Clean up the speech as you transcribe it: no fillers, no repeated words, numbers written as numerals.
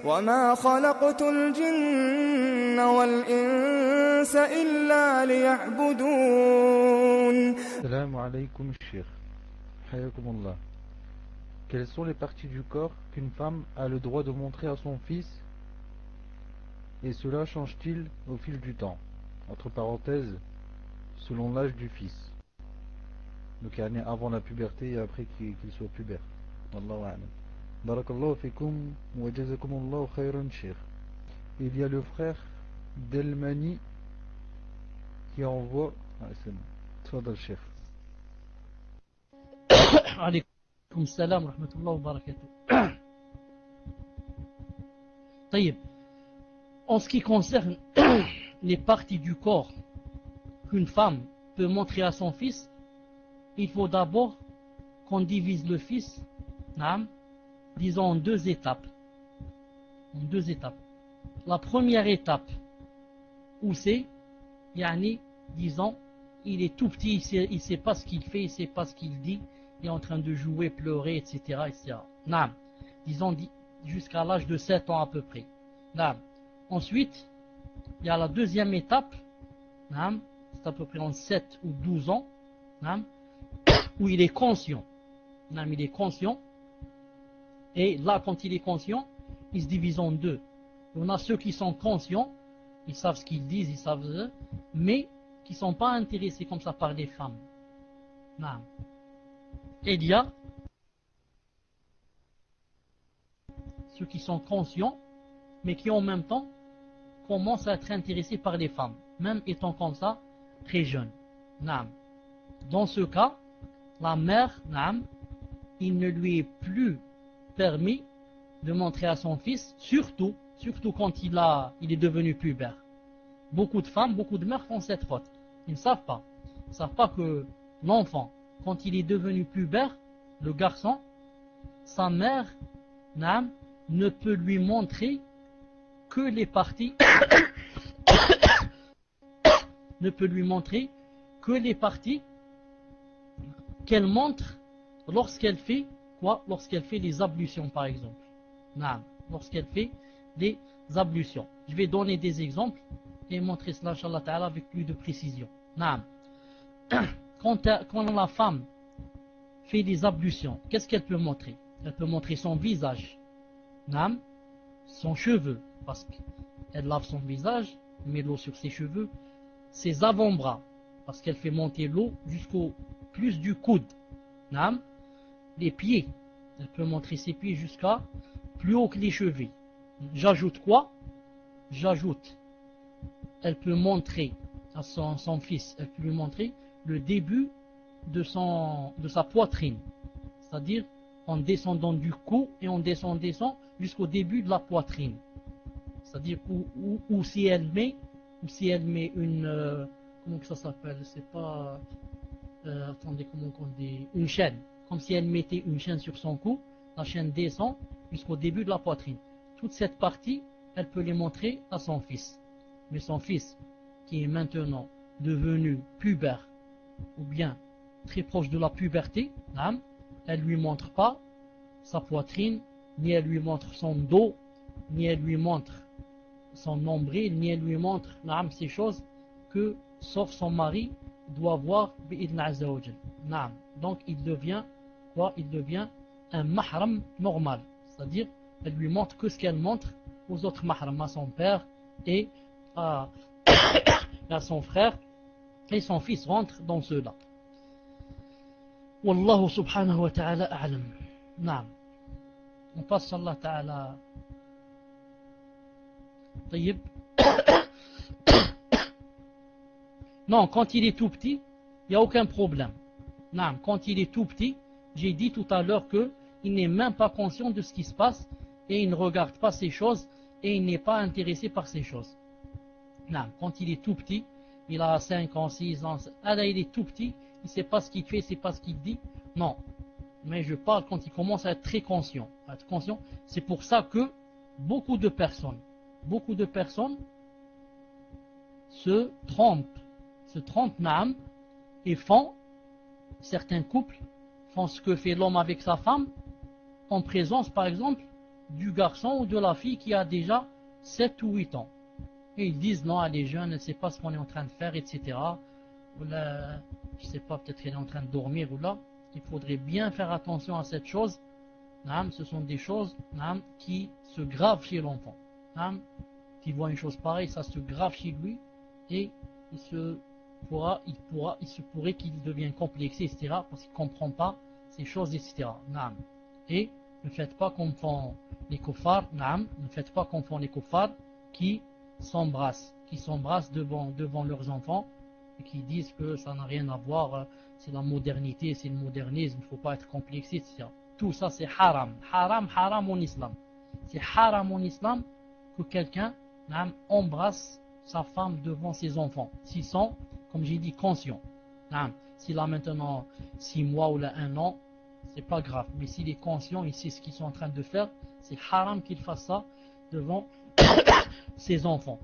وما خلقت الجن والإنس إلا ليعبدون. Salam alaykoum Cheikh. Hayakumullah. Quelles sont les parties du corps qu'une femme a le droit de montrer à son fils, et cela change-t-il au fil du temps? Entre parenthèses, selon l'âge du fils. Donc avant la puberté et après qu'il soit pubère. Wallahu a'lam. Barakallahu fikum wa jazakumullahu khayran Cheikh. Il y a le frère Delmani qui envoie... c'est bon. Tfadal Cheikh. عليكم السلام ورحمة الله وبركاته. طيب, en ce qui concerne les parties du corps qu'une femme peut montrer à son fils, il faut d'abord qu'on divise le fils, disons en deux étapes. La première étape, où c'est, disons, il est tout petit, il ne sait pas ce qu'il fait, il ne sait pas ce qu'il dit, il est en train de jouer, pleurer, etc. etc. Disons jusqu'à l'âge de 7 ans à peu près. Ensuite, il y a la deuxième étape, c'est à peu près en 7 ou 12 ans, où il est conscient. Il est conscient. Et là, quand il est conscient, il se divise en deux. On a ceux qui sont conscients, ils savent ce qu'ils disent, ils savent, mais qui ne sont pas intéressés comme ça par les femmes. Et il y a ceux qui sont conscients, mais qui en même temps commencent à être intéressés par les femmes, même étant comme ça, très jeunes. Dans ce cas, la mère, il ne lui est plus permis de montrer à son fils, surtout quand il est devenu pubère. Beaucoup de femmes, beaucoup de mères font cette faute. Ils ne savent pas. Ils ne savent pas que l'enfant, quand il est devenu pubère, le garçon, sa mère ne peut lui montrer que les parties ne peut lui montrer que les parties qu'elle montre lorsqu'elle fait quoi? Lorsqu'elle fait les ablutions par exemple. Lorsqu'elle fait des ablutions. Je vais donner des exemples et montrer cela Inch'Allah Ta'ala avec plus de précision. Quand la femme fait des ablutions, qu'est-ce qu'elle peut montrer? Elle peut montrer son visage, son cheveu, parce qu'elle lave son visage, met l'eau sur ses cheveux, ses avant-bras, parce qu'elle fait monter l'eau jusqu'au plus du coude, les pieds, elle peut montrer ses pieds jusqu'à plus haut que les chevilles. J'ajoute quoi? J'ajoute, elle peut montrer à son fils, elle peut lui montrer le début de sa poitrine, c'est-à-dire en descendant du cou et on descend jusqu'au début de la poitrine, c'est-à-dire où si elle met une comment que ça s'appelle, c'est pas attendez, comment on dit, une chaîne, comme si elle mettait une chaîne sur son cou, la chaîne descend jusqu'au début de la poitrine. Toute cette partie, elle peut les montrer à son fils. Mais son fils, qui est maintenant devenu pubère, ou bien très proche de la puberté, elle lui montre pas sa poitrine, ni elle lui montre son dos, ni elle lui montre son nombril, ni elle lui montre ces choses que, sauf son mari, doit voir bi'idn azza wa jal. Donc il devient quoi? Il devient un mahram normal, c'est-à-dire elle lui montre que ce qu'elle montre aux autres mahrams, à son père et à son frère, et son fils rentre dans cela. Wallahu subhanahu wa ta'ala a'lam. On passe à Allah ta'ala. طيب. Non, quand il est tout petit, il n'y a aucun problème. Quand il est tout petit, j'ai dit tout à l'heure qu'il n'est même pas conscient de ce qui se passe et il ne regarde pas ces choses et il n'est pas intéressé par ces choses. Quand il est tout petit, il a 5 ans, 6 ans, il est tout petit, il ne sait pas ce qu'il fait, il ne sait pas ce qu'il dit. Non, mais je parle quand il commence à être très conscient. C'est pour ça que beaucoup de personnes se trompent, et certains couples font ce que fait l'homme avec sa femme, en présence par exemple du garçon ou de la fille qui a déjà 7 ou 8 ans. Et ils disent non, elle est jeune, elle ne sait pas ce qu'on est en train de faire, etc. Ou là, je ne sais pas, peut-être qu'elle est en train de dormir ou là. Il faudrait bien faire attention à cette chose. Ce sont des choses qui se gravent chez l'enfant. Qui voit une chose pareille, ça se grave chez lui et il se pourrait qu'il devienne complexé, etc. parce qu'il ne comprend pas ces choses, etc. Et ne faites pas comme font les kuffars, ne faites pas comme font les kuffars qui s'embrassent devant leurs enfants et qui disent que ça n'a rien à voir, c'est la modernité, c'est le modernisme, il ne faut pas être complexé, etc. Tout ça c'est haram, haram en islam. C'est haram en islam que quelqu'un embrasse sa femme devant ses enfants, s'ils sont, comme j'ai dit, conscients. S'il a maintenant 6 mois ou là 1 an, c'est pas grave, mais s'il est conscient, il sait ce qu'ils sont en train de faire, c'est haram qu'il fasse ça devant ses enfants.